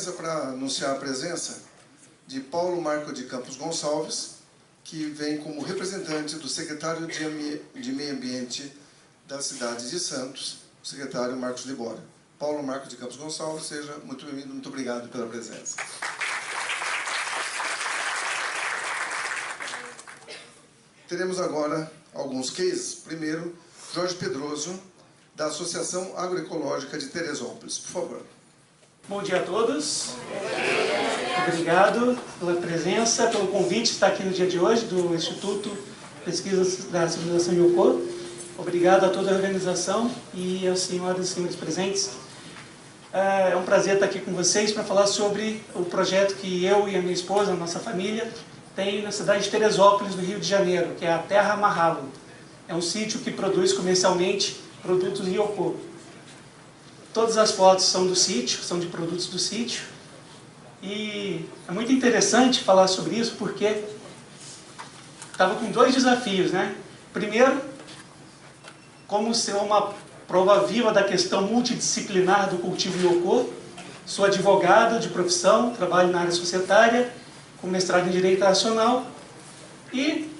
licença para anunciar a presença de Paulo Marco de Campos Gonçalves, que vem como representante do secretário de Meio Ambiente da cidade de Santos, o secretário Marcos Libório. Paulo Marco de Campos Gonçalves, seja muito bem-vindo, muito obrigado pela presença. Teremos agora alguns cases. Primeiro, Jorge Pedroso, da Associação Agroecológica de Teresópolis. Por favor. Bom dia a todos. Obrigado pela presença, pelo convite de estar aqui no dia de hoje do Instituto de Pesquisas da Civilização Yokô. Obrigado a toda a organização e aos senhoras e senhores presentes. É um prazer estar aqui com vocês para falar sobre o projeto que eu e a minha esposa, a nossa família, tem na cidade de Teresópolis, no Rio de Janeiro, que é a Terra Mahalo. É um sítio que produz comercialmente produtos Yokô. Todas as fotos são do sítio, são de produtos do sítio. E é muito interessante falar sobre isso porque estava com dois desafios, né? Primeiro, como ser uma prova viva da questão multidisciplinar do cultivo Yokô. Sou advogado de profissão, trabalho na área societária, com mestrado em Direito Internacional. E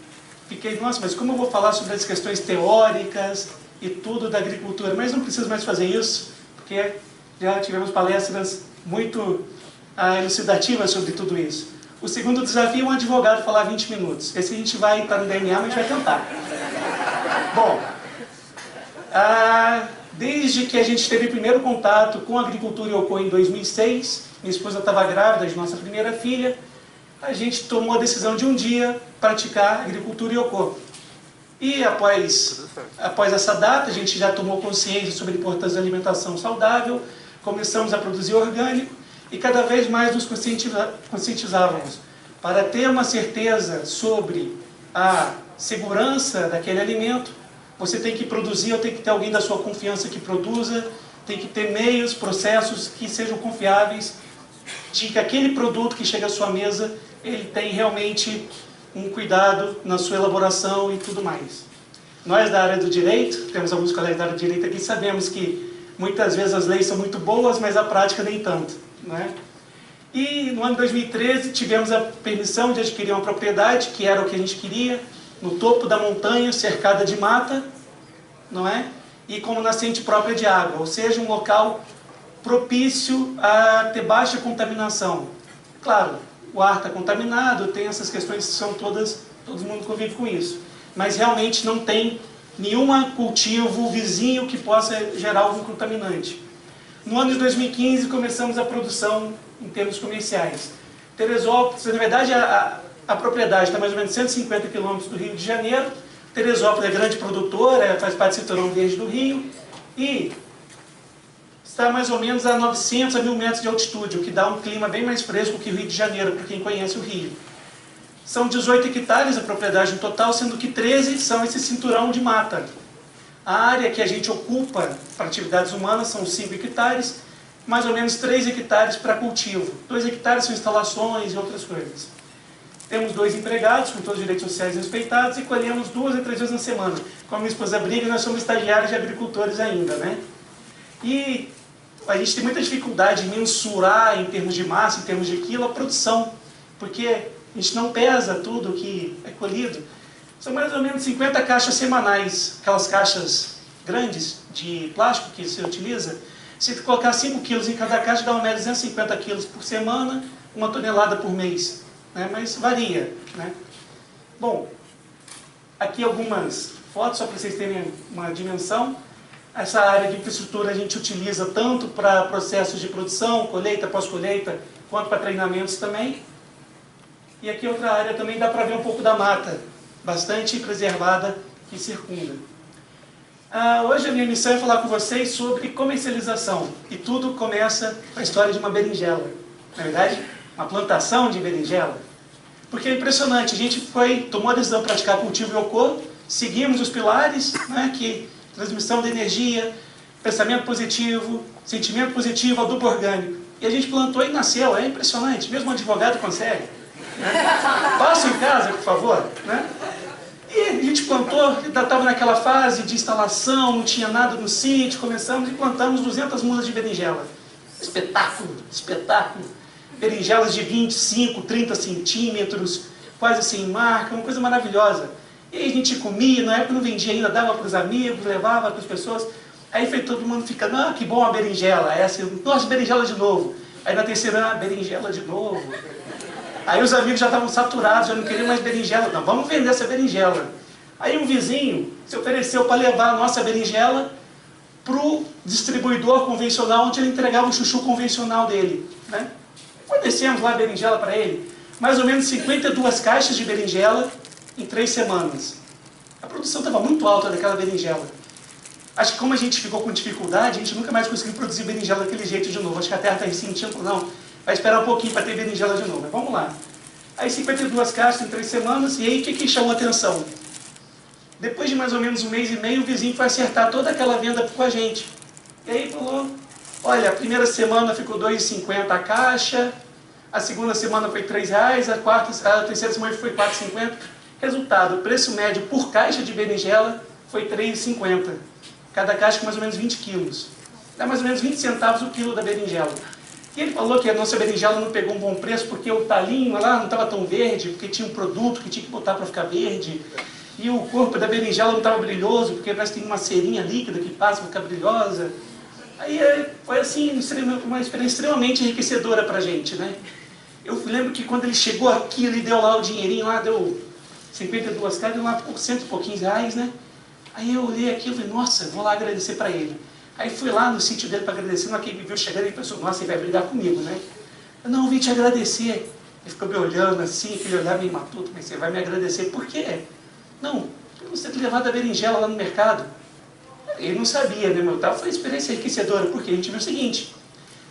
fiquei, nossa, mas como eu vou falar sobre as questões teóricas e tudo da agricultura? Mas não preciso mais fazer isso, porque já tivemos palestras muito elucidativas sobre tudo isso. O segundo desafio é um advogado falar 20 minutos. Esse a gente vai estar no DNA, mas a gente vai tentar. Bom, desde que a gente teve o primeiro contato com a agricultura Yokô em 2006, minha esposa estava grávida de nossa primeira filha, a gente tomou a decisão de um dia praticar agricultura Yokô. E após essa data, a gente já tomou consciência sobre a importância da alimentação saudável, começamos a produzir orgânico e cada vez mais nos conscientizávamos para ter uma certeza sobre a segurança daquele alimento. Você tem que produzir, ou tem que ter alguém da sua confiança que produza, tem que ter meios, processos que sejam confiáveis, de que aquele produto que chega à sua mesa, ele tem realmente um cuidado na sua elaboração e tudo mais. Nós da área do direito, temos alguns colegas da área do direito aqui, sabemos que muitas vezes as leis são muito boas, mas a prática nem tanto, né? E no ano de 2013 tivemos a permissão de adquirir uma propriedade, que era o que a gente queria, no topo da montanha, cercada de mata, não é? E como nascente própria de água, ou seja, um local propício a ter baixa contaminação. Claro, o ar está contaminado, tem essas questões que são todas, todo mundo convive com isso. Mas realmente não tem nenhum cultivo vizinho que possa gerar algum contaminante. No ano de 2015 começamos a produção em termos comerciais. Teresópolis, na verdade a propriedade está mais ou menos 150 quilômetros do Rio de Janeiro. Teresópolis é grande produtora, faz parte do Cinturão Verde do Rio e está mais ou menos a 900 a 1000 metros de altitude, o que dá um clima bem mais fresco que o Rio de Janeiro, para quem conhece o Rio. São 18 hectares a propriedade no total, sendo que 13 são esse cinturão de mata. A área que a gente ocupa para atividades humanas são 5 hectares, mais ou menos 3 hectares para cultivo. 2 hectares são instalações e outras coisas. Temos 2 empregados, com todos os direitos sociais respeitados, e colhemos 2 a 3 vezes na semana. Como a minha esposa briga, nós somos estagiários de agricultores ainda, né? E a gente tem muita dificuldade em mensurar, em termos de massa, em termos de quilo, a produção, porque a gente não pesa tudo que é colhido. São mais ou menos 50 caixas semanais, aquelas caixas grandes de plástico que se utiliza. Se colocar 5 quilos em cada caixa, dá uma média de 250 quilos por semana, 1 tonelada por mês, né? Mas varia, né? Bom, aqui algumas fotos, só para vocês terem uma dimensão. Essa área de infraestrutura a gente utiliza tanto para processos de produção, colheita, pós-colheita, quanto para treinamentos também. E aqui outra área também dá para ver um pouco da mata, bastante preservada, que circunda. Hoje a minha missão é falar com vocês sobre comercialização. E tudo começa com a história de uma berinjela. Na verdade, uma plantação de berinjela. Porque é impressionante, a gente tomou a decisão de praticar cultivo Yokô, seguimos os pilares, né, que transmissão de energia, pensamento positivo, sentimento positivo, adubo orgânico. E a gente plantou e nasceu, é impressionante, mesmo um advogado consegue. Né? Passa em casa, por favor. Né? E a gente plantou, estava naquela fase de instalação, não tinha nada no sítio, começamos e plantamos 200 mudas de berinjela. espetáculo, espetáculo. Berinjelas de 25, 30 centímetros, quase sem marca, uma coisa maravilhosa. E aí a gente comia, na época não vendia ainda, dava para os amigos, levava para as pessoas. Aí foi todo mundo ficando, ah, que bom a berinjela. Aí assim, nossa, berinjela de novo. Aí na terceira, ah, berinjela de novo. Aí os amigos já estavam saturados, já não queriam mais berinjela. Não, vamos vender essa berinjela. Aí um vizinho se ofereceu para levar a nossa berinjela para o distribuidor convencional, onde ele entregava o chuchu convencional dele, né? Fornecemos lá a berinjela para ele. Mais ou menos 52 caixas de berinjela em 3 semanas. A produção estava muito alta daquela berinjela. Acho que como a gente ficou com dificuldade, a gente nunca mais conseguiu produzir berinjela daquele jeito de novo. Acho que a terra está ressentindo, não, vai esperar um pouquinho para ter berinjela de novo. Mas vamos lá. Aí 52 caixas em 3 semanas, e aí o que chamou a atenção? Depois de mais ou menos 1 mês e meio, o vizinho foi acertar toda aquela venda com a gente. E aí falou, olha, a primeira semana ficou R$ 2,50 a caixa, a segunda semana foi R$ 3,00, a terceira semana foi R$ 4,50. Resultado, o preço médio por caixa de berinjela foi R$ 3,50. Cada caixa com mais ou menos 20 quilos. Dá mais ou menos 20 centavos o quilo da berinjela. E ele falou que a nossa berinjela não pegou um bom preço porque o talinho lá não estava tão verde, porque tinha um produto que tinha que botar para ficar verde. E o corpo da berinjela não estava brilhoso, porque parece que tem uma cerinha líquida que passa para ficar brilhosa. Aí foi assim, uma experiência extremamente enriquecedora para a gente, né? Eu lembro que quando ele chegou aqui, ele deu lá o dinheirinho, lá deu 52 caras, deu lá por cento e pouquinhos reais, né? Aí eu olhei aquilo e falei, nossa, vou lá agradecer para ele. Aí fui lá no sítio dele para agradecer, mas quem me viu chegando e pensou, nossa, ele vai brigar comigo, né? Eu não, vim te agradecer. Ele ficou me olhando assim, aquele olhar meio matuto, mas você vai me agradecer por quê? Não, você ter levado a berinjela lá no mercado. Ele não sabia, né, meu? Foi uma experiência enriquecedora, porque a gente viu o seguinte,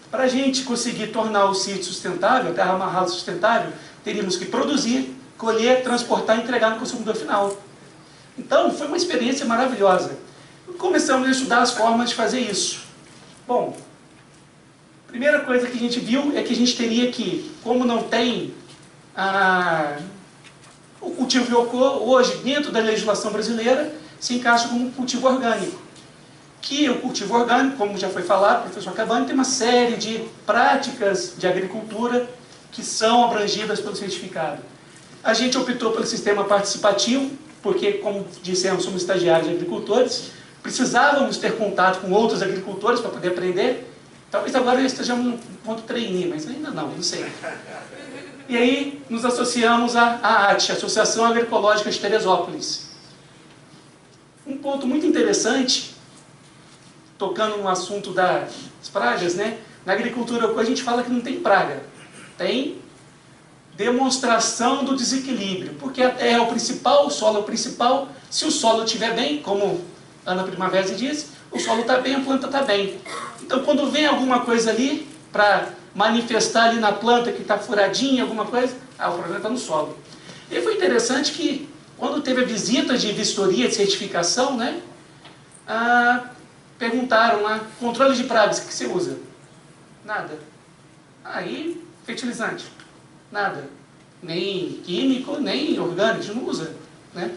para a gente conseguir tornar o sítio sustentável, a terra amarrada sustentável, teríamos que produzir, colher, transportar e entregar no consumidor final. Então, foi uma experiência maravilhosa. Começamos a estudar as formas de fazer isso. Bom, a primeira coisa que a gente viu é que a gente teria que, como não tem o cultivo de Yoko, hoje, dentro da legislação brasileira, se encaixa como um cultivo orgânico. Que o cultivo orgânico, como já foi falado, o professor Cavani, tem uma série de práticas de agricultura que são abrangidas pelo certificado. A gente optou pelo sistema participativo, porque, como dissemos, somos estagiários de agricultores, precisávamos ter contato com outros agricultores para poder aprender. Talvez agora estejamos no ponto trainee, mas ainda não sei. E aí nos associamos à ATE, Associação Agroecológica de Teresópolis. Um ponto muito interessante, tocando no assunto das pragas, né? Na agricultura a gente fala que não tem praga, tem demonstração do desequilíbrio, porque a terra é o principal, o solo é o principal. Se o solo estiver bem, como Ana Primavera disse, o solo está bem, a planta está bem. Então quando vem alguma coisa ali, para manifestar ali na planta que está furadinha, alguma coisa, o problema está no solo. E foi interessante que, quando teve a visita de vistoria de certificação, né, perguntaram lá, controle de pragas, o que você usa? Nada. Aí, fertilizante? Nada. Nem químico, nem orgânico, a gente não usa, né?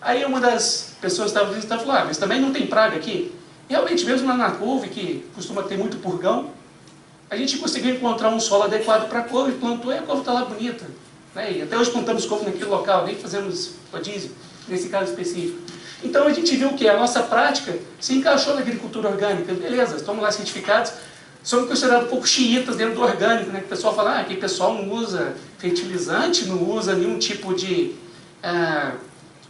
Aí uma das pessoas que estava visitando falou, mas também não tem praga aqui? E realmente, mesmo lá na couve, que costuma ter muito purgão, a gente conseguiu encontrar um solo adequado para a couve, plantou e a couve está lá bonita. Né? E até hoje plantamos couve naquele local, nem fazemos rodízio, nesse caso específico. Então a gente viu que a nossa prática se encaixou na agricultura orgânica. Beleza, estamos lá certificados, somos considerados um pouco xiitas dentro do orgânico, né? O pessoal fala, aqui o pessoal não usa fertilizante, não usa nenhum tipo de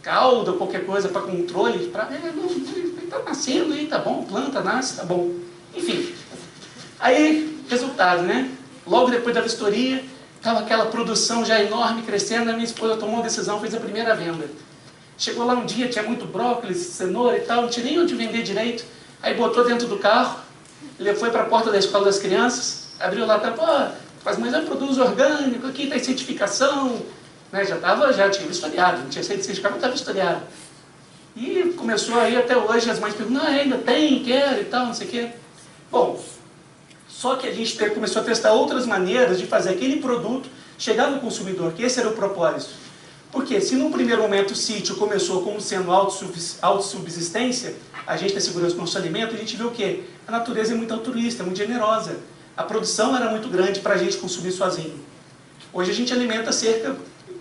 calda ou qualquer coisa para controle. Está nascendo aí, tá bom, planta, nasce, tá bom. Enfim, aí, resultado, né? Logo depois da vistoria, estava aquela produção já enorme, crescendo, a minha esposa tomou uma decisão, fez a primeira venda. Chegou lá um dia, tinha muito brócolis, cenoura e tal, não tinha nem onde vender direito. Aí botou dentro do carro, ele foi para a porta da escola das crianças, abriu lá, mas eu produzo orgânico, aqui tem certificação, né? Já tinha vistoriado, não tinha certificado, mas estava vistoriado. E começou aí até hoje, as mães perguntam, ainda tem, quero e tal, não sei o quê. Bom, só que a gente começou a testar outras maneiras de fazer aquele produto chegar no consumidor, que esse era o propósito. Porque se num primeiro momento o sítio começou como sendo autossubsistência, a gente tem segurança do nosso alimento, a gente vê o quê? A natureza é muito altruísta, é muito generosa. a produção era muito grande para a gente consumir sozinho. Hoje a gente alimenta cerca,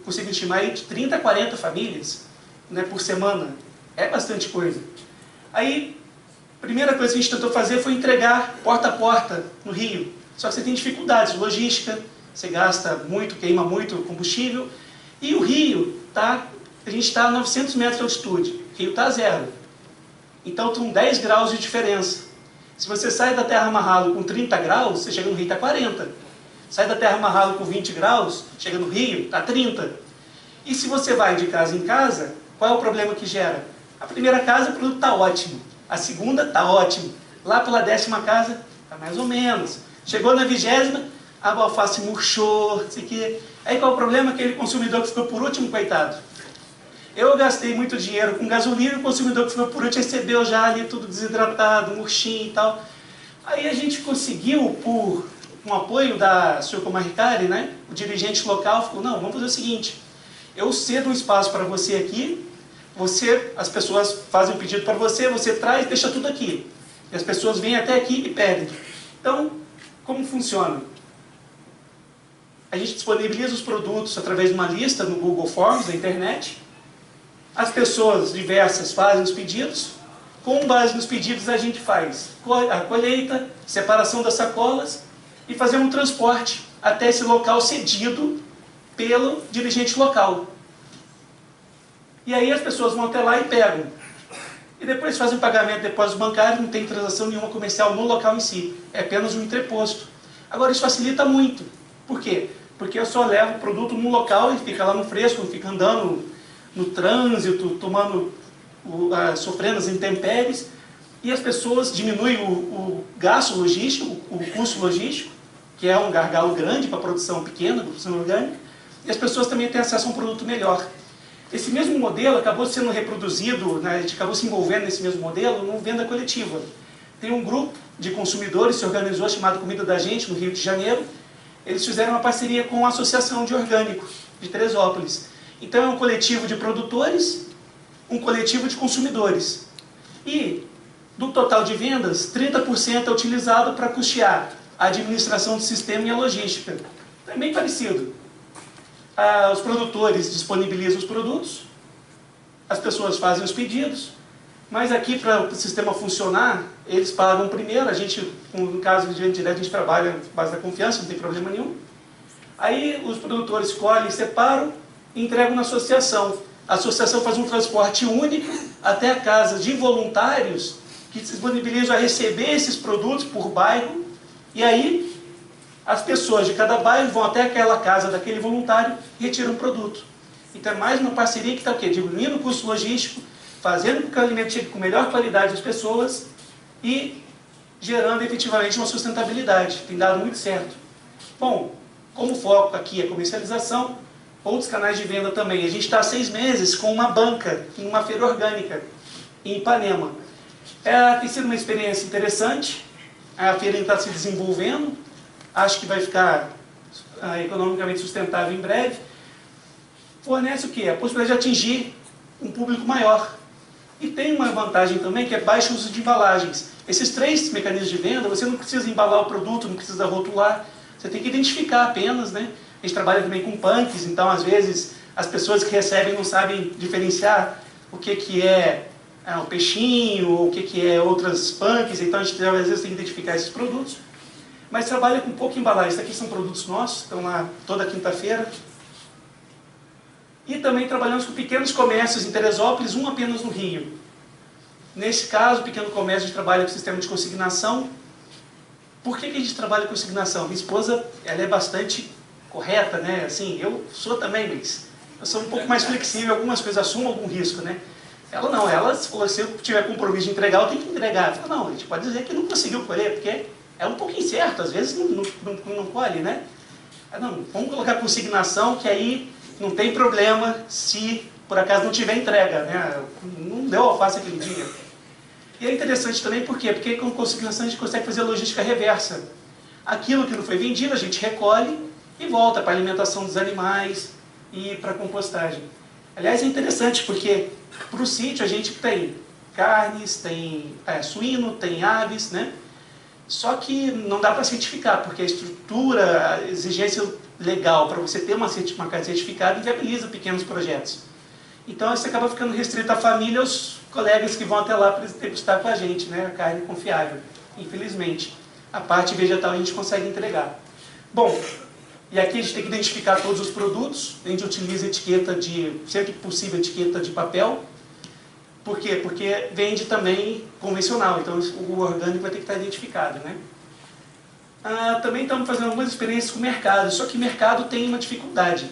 consigo estimar, aí, de 30 a 40 famílias, né, por semana. É bastante coisa. Aí, a primeira coisa que a gente tentou fazer foi entregar porta a porta no Rio. Só que você tem dificuldades, logística, você gasta muito, queima muito combustível. E o Rio, a gente está a 900 metros de altitude, o Rio está a 0. Então, são 10 graus de diferença. Se você sai da Terra Amarrado com 30 graus, você chega no Rio, está 40. Sai da Terra Amarrado com 20 graus, chega no Rio, está 30. E se você vai de casa em casa, qual é o problema que gera? A primeira casa, o produto está ótimo. A segunda, está ótimo. Lá pela 10ª casa, está mais ou menos. Chegou na 20ª, a alface murchou, não sei o quê. Aí qual é o problema? Aquele consumidor que ficou por último, coitado. Eu gastei muito dinheiro com gasolina, o consumidor que ficou por último recebeu já ali tudo desidratado, murchinho e tal. Aí a gente conseguiu, por um apoio da Sr. Comaricari, né, o dirigente local falou, não, vamos fazer o seguinte, eu cedo um espaço para você aqui, as pessoas fazem um pedido para você, você traz, deixa tudo aqui. E as pessoas vêm até aqui e pedem. Então, como funciona? A gente disponibiliza os produtos através de uma lista no Google Forms, da internet. As pessoas diversas fazem os pedidos. Com base nos pedidos, a gente faz a colheita, separação das sacolas e fazer um transporte até esse local cedido pelo dirigente local. E aí as pessoas vão até lá e pegam. E depois fazem pagamento de depósito bancário, não tem transação nenhuma comercial no local em si. É apenas um entreposto. Agora, isso facilita muito. Por quê? Porque eu só levo o produto num local e fica lá no fresco, não fica andando no trânsito, sofrendo as intempéries, e as pessoas diminuem o gasto logístico, o custo logístico, que é um gargalo grande para a produção pequena, produção orgânica, e as pessoas também têm acesso a um produto melhor. Esse mesmo modelo acabou sendo reproduzido, né, a gente acabou se envolvendo nesse mesmo modelo no Venda Coletiva. Tem um grupo de consumidores que se organizou chamado Comida da Gente, no Rio de Janeiro. Eles fizeram uma parceria com a Associação de Orgânico de Teresópolis. Então é um coletivo de produtores, um coletivo de consumidores. E do total de vendas, 30% é utilizado para custear a administração do sistema e a logística. É bem parecido. Os produtores disponibilizam os produtos, as pessoas fazem os pedidos, mas aqui para o sistema funcionar, eles pagam primeiro, a gente, no caso de direto, a gente trabalha com base da confiança, não tem problema nenhum. Aí os produtores escolhem, separam e entregam na associação. A associação faz um transporte único até a casa de voluntários que se disponibilizam a receber esses produtos por bairro, e aí as pessoas de cada bairro vão até aquela casa daquele voluntário e retiram o produto. Então é mais uma parceria que está o quê? Diminuindo o custo logístico, fazendo com que o alimento chegue com melhor qualidade às pessoas e gerando efetivamente uma sustentabilidade. Tem dado muito certo. Bom, como o foco aqui é comercialização, outros canais de venda também. A gente está há 6 meses com uma banca em uma feira orgânica em Ipanema. Tem sido uma experiência interessante. A feira está se desenvolvendo. Acho que vai ficar economicamente sustentável em breve. Fornece o quê? A possibilidade de atingir um público maior. E tem uma vantagem também, que é baixo uso de embalagens. Esses 3 mecanismos de venda, você não precisa embalar o produto, não precisa rotular. Você tem que identificar apenas, né? A gente trabalha também com punks, então às vezes as pessoas que recebem não sabem diferenciar o que é o peixinho, ou o que é outras punks, então a gente às vezes tem que identificar esses produtos. Mas trabalha com pouca embalagem. Isso aqui são produtos nossos, estão lá toda quinta-feira. E também trabalhamos com pequenos comércios em Teresópolis, um apenas no Rio. Nesse caso, o pequeno comércio, a gente trabalha com sistema de consignação. Por que a gente trabalha com consignação? Minha esposa, ela é bastante correta, né? Assim, eu sou também, mas eu sou um pouco mais flexível, algumas coisas assumo algum risco, né? Ela não, ela falou, se eu tiver compromisso de entregar, eu tenho que entregar. Ela falou, não, a gente pode dizer que não conseguiu colher, porque é um pouco incerto, às vezes não colhe, né? Não, vamos colocar consignação, que aí não tem problema se por acaso não tiver entrega, né? Não deu alface aquele dia. E é interessante também, por quê? Porque com consignação a gente consegue fazer a logística reversa. Aquilo que não foi vendido, a gente recolhe e volta para a alimentação dos animais e para a compostagem. Aliás, é interessante, porque para o sítio a gente tem carnes, tem suíno, tem aves, né? Só que não dá para certificar, porque a estrutura, a exigência legal para você ter uma carne certificada inviabiliza pequenos projetos. Então isso acaba ficando restrito à família e aos colegas que vão até lá para degustar com a gente, né? A carne confiável, infelizmente. A parte vegetal a gente consegue entregar. Bom, e aqui a gente tem que identificar todos os produtos. A gente utiliza etiqueta sempre que possível, etiqueta de papel. Por quê? Porque vende também convencional, então o orgânico vai ter que estar identificado, né? Também estamos fazendo algumas experiências com o mercado, só que o mercado tem uma dificuldade.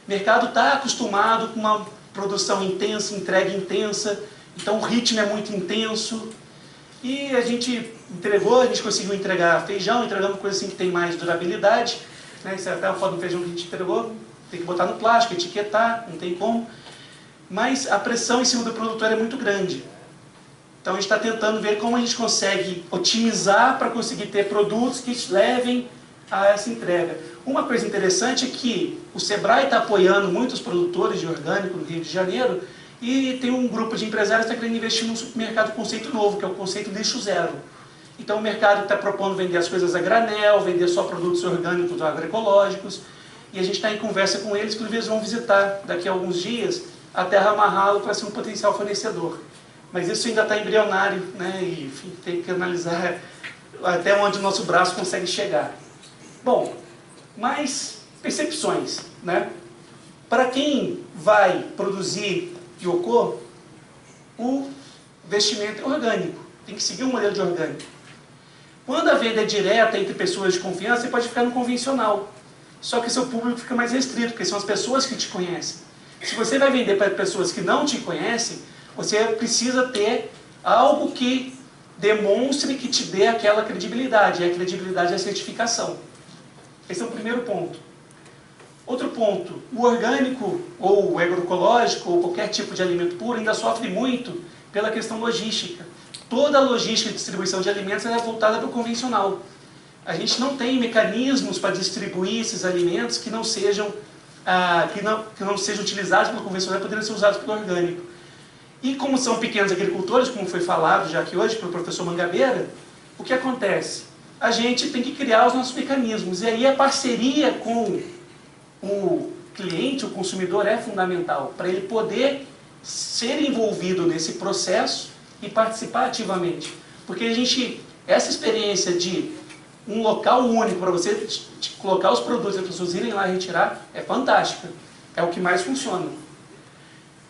O mercado está acostumado com uma produção intensa, entrega intensa, então o ritmo é muito intenso. E a gente conseguiu entregar feijão, entregamos coisa assim que tem mais durabilidade, né? Isso é até a foto do feijão que a gente entregou, tem que botar no plástico, etiquetar, não tem como. Mas a pressão em cima do produtor é muito grande. Então a gente está tentando ver como a gente consegue otimizar para conseguir ter produtos que levem a essa entrega. Uma coisa interessante é que o Sebrae está apoiando muitos produtores de orgânico no Rio de Janeiro e tem um grupo de empresários que está querendo investir num supermercado conceito novo, que é o conceito lixo zero. Então o mercado está propondo vender as coisas a granel, vender só produtos orgânicos ou agroecológicos, e a gente está em conversa com eles, que eles vão visitar daqui a alguns dias a Terra Amarralo para ser um potencial fornecedor. Mas isso ainda está embrionário, né? E enfim, tem que analisar até onde o nosso braço consegue chegar. Bom, mais percepções, né? Para quem vai produzir Yocô, o investimento é orgânico, tem que seguir um modelo de orgânico. Quando a venda é direta entre pessoas de confiança, você pode ficar no convencional. Só que seu público fica mais restrito, porque são as pessoas que te conhecem. Se você vai vender para pessoas que não te conhecem, você precisa ter algo que demonstre, que te dê aquela credibilidade. E a credibilidade é a certificação. Esse é o primeiro ponto. Outro ponto, o orgânico, ou o agroecológico, ou qualquer tipo de alimento puro, ainda sofre muito pela questão logística. Toda a logística de distribuição de alimentos é voltada para o convencional. A gente não tem mecanismos para distribuir esses alimentos que não sejam utilizados pelo convencional e poderiam ser usados pelo orgânico. E como são pequenos agricultores, como foi falado já aqui hoje pelo professor Mangabeira, o que acontece? A gente tem que criar os nossos mecanismos, e aí a parceria com o cliente, o consumidor, é fundamental, para ele poder ser envolvido nesse processo e participar ativamente. Porque essa experiência de um local único para você colocar os produtos e as pessoas irem lá retirar é fantástica. É o que mais funciona.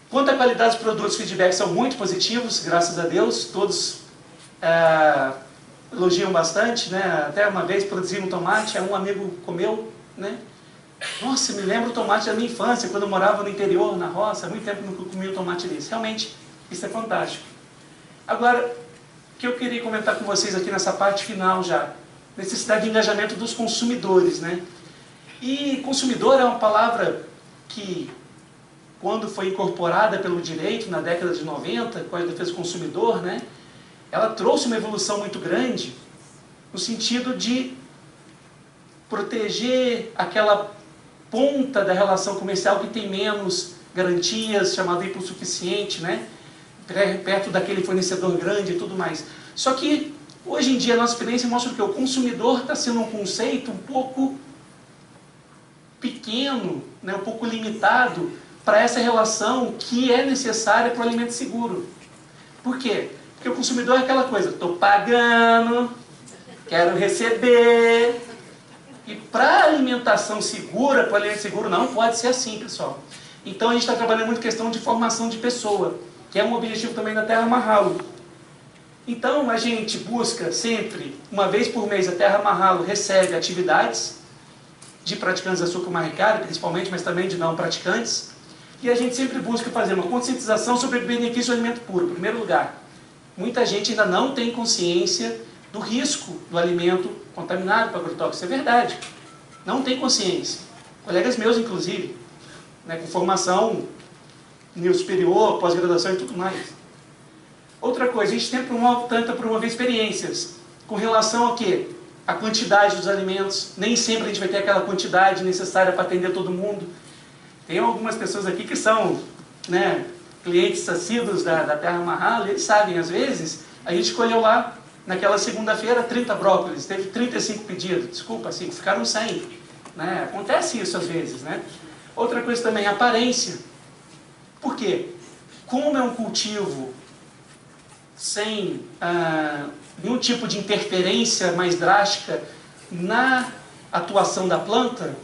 Quanto à qualidade dos produtos, os feedbacks são muito positivos, graças a Deus. Todos elogiam bastante, né? Até uma vez produzi um tomate, um amigo comeu, né? Nossa, me lembro o tomate da minha infância, quando eu morava no interior, na roça, há muito tempo não comia um tomate desse. Realmente, isso é fantástico. Agora, o que eu queria comentar com vocês aqui nessa parte final já, necessidade de engajamento dos consumidores, né? E consumidor é uma palavra que, quando foi incorporada pelo direito na década de 90, com a defesa do consumidor, né? Ela trouxe uma evolução muito grande no sentido de proteger aquela ponta da relação comercial que tem menos garantias, chamado hipossuficiente, né? Perto daquele fornecedor grande e tudo mais. Só que, hoje em dia, a nossa experiência mostra que o consumidor está sendo um conceito um pouco pequeno, né? Um pouco limitado para essa relação que é necessária para o alimento seguro. Por quê? Porque o consumidor é aquela coisa, estou pagando, quero receber. E para a alimentação segura, para o alimento seguro, não pode ser assim, pessoal. Então a gente está trabalhando muito questão de formação de pessoa, que é um objetivo também da Terra Amarralo. Então a gente busca sempre, uma vez por mês, a Terra Amarralo recebe atividades de praticantes da sucumaricara, principalmente, mas também de não praticantes. E a gente sempre busca fazer uma conscientização sobre o benefício do alimento puro. Em primeiro lugar, muita gente ainda não tem consciência do risco do alimento contaminado com agrotóxico. Isso é verdade. Não tem consciência. Colegas meus, inclusive, né, com formação nível superior, pós-graduação e tudo mais. Outra coisa, a gente sempre tenta promover experiências com relação a quê? A quantidade dos alimentos. Nem sempre a gente vai ter aquela quantidade necessária para atender todo mundo. Tem algumas pessoas aqui que são, né, clientes assíduos da Terra Amarralo, e eles sabem, às vezes, a gente escolheu lá Naquela segunda-feira, 30 brócolis, teve 35 pedidos. Desculpa, assim, ficaram 100. Né? Acontece isso às vezes, né? Outra coisa também, aparência. Por quê? Como é um cultivo sem nenhum tipo de interferência mais drástica na atuação da planta,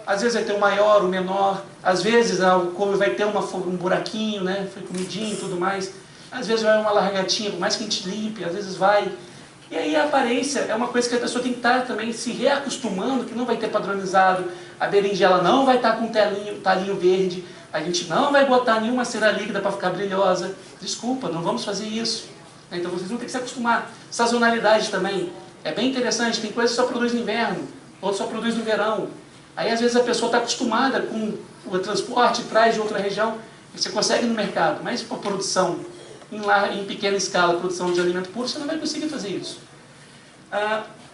às vezes vai ter o maior, o menor, às vezes o couve vai ter um buraquinho, né? Foi comidinho e tudo mais, às vezes vai uma largatinha, por mais que a gente limpe, às vezes vai. E aí a aparência é uma coisa que a pessoa tem que estar também se reacostumando, que não vai ter padronizado, a berinjela não vai estar com talinho verde, a gente não vai botar nenhuma cera líquida para ficar brilhosa. Desculpa, não vamos fazer isso. Então vocês vão ter que se acostumar. Sazonalidade também. É bem interessante, tem coisas que só produz no inverno, outras só produz no verão. Aí às vezes a pessoa está acostumada com o transporte, traz de outra região, e você consegue no mercado, mas para produção em pequena escala, produção de alimento puro, você não vai conseguir fazer isso.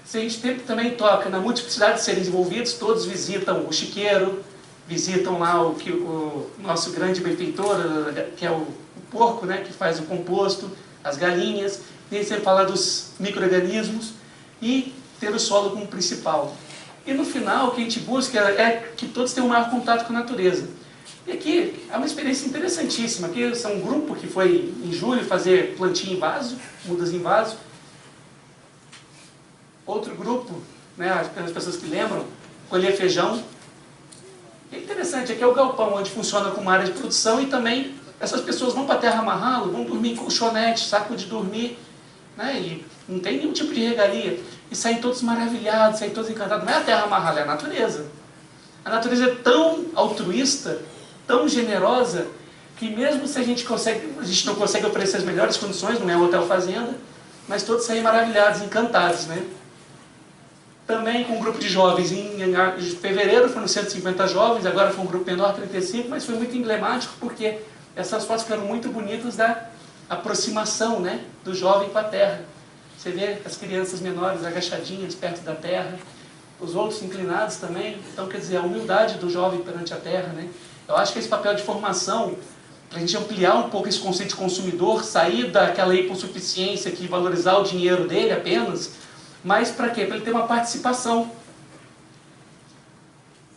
Se a gente também toca na multiplicidade de seres envolvidos, todos visitam o chiqueiro, visitam lá o nosso grande benfeitor, que é o porco, né, que faz o composto, as galinhas, nem sempre falar dos micro-organismos, e ter o solo como principal. E no final, o que a gente busca é que todos tenham um maior contato com a natureza. E aqui é uma experiência interessantíssima. Aqui são um grupo que foi em julho fazer plantio em vaso, mudas em vaso. Outro grupo, né, as pessoas que lembram, colher feijão. E é interessante, aqui é o galpão, onde funciona como área de produção, e também essas pessoas vão para a terra amarrá-lo, vão dormir em colchonete, saco de dormir, né, e não tem nenhum tipo de regalia. E saem todos maravilhados, saem todos encantados. Não é a terra amarrada, é a natureza. A natureza é tão altruísta, tão generosa, que mesmo se a gente não consegue oferecer as melhores condições, não é um hotel fazenda, mas todos saem maravilhados, encantados, né? Também com um grupo de jovens, em fevereiro foram 150 jovens, agora foi um grupo menor, 35, mas foi muito emblemático porque essas fotos ficaram muito bonitas da aproximação, né, do jovem com a terra. Você vê as crianças menores agachadinhas perto da terra, os outros inclinados também. Então, quer dizer, a humildade do jovem perante a terra, né? Eu acho que esse papel de formação, para a gente ampliar um pouco esse conceito de consumidor, sair daquela hipossuficiência que valorizar o dinheiro dele apenas, mas para quê? Para ele ter uma participação.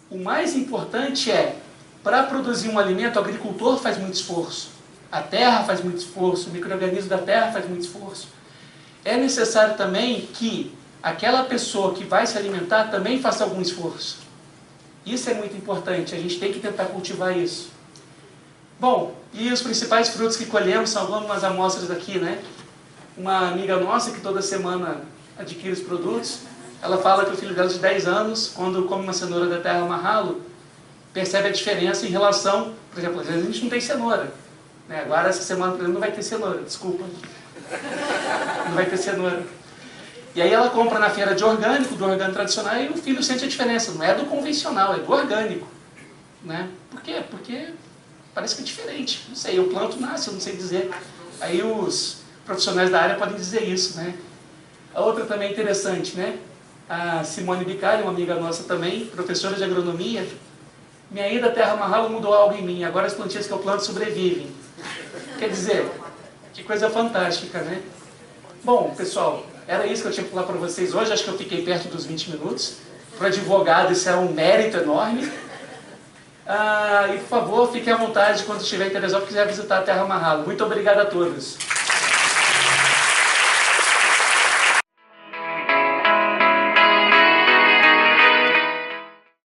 O mais importante é, para produzir um alimento, o agricultor faz muito esforço, a terra faz muito esforço, o micro-organismo da terra faz muito esforço. É necessário também que aquela pessoa que vai se alimentar também faça algum esforço. Isso é muito importante, a gente tem que tentar cultivar isso. Bom, e os principais frutos que colhemos são algumas amostras aqui, né? Uma amiga nossa que toda semana adquire os produtos, ela fala que o filho dela de 10 anos, quando come uma cenoura da terra amarrá-lo, percebe a diferença em relação, por exemplo, às vezes a gente não tem cenoura, né? Agora essa semana, por exemplo, não vai ter cenoura, desculpa. Não vai ter cenoura. E aí ela compra na feira de orgânico, do orgânico tradicional, e o filho sente a diferença. Não é do convencional, é do orgânico. Né? Por quê? Porque parece que é diferente. Não sei, o planto nasce, eu não sei dizer. Aí os profissionais da área podem dizer isso. Né? A outra também é interessante, né? A Simone Bicalho, uma amiga nossa também, professora de agronomia. Minha ida à terra amarrá-lo mudou algo em mim. Agora as plantinhas que eu planto sobrevivem. Quer dizer, que coisa fantástica, né? Bom, pessoal, era isso que eu tinha que falar para vocês hoje. Acho que eu fiquei perto dos 20 minutos. Para o advogado isso é um mérito enorme. E por favor, fiquem à vontade quando estiver interessado e quiser visitar a Terra Amarrá-lo. Muito obrigado a todos.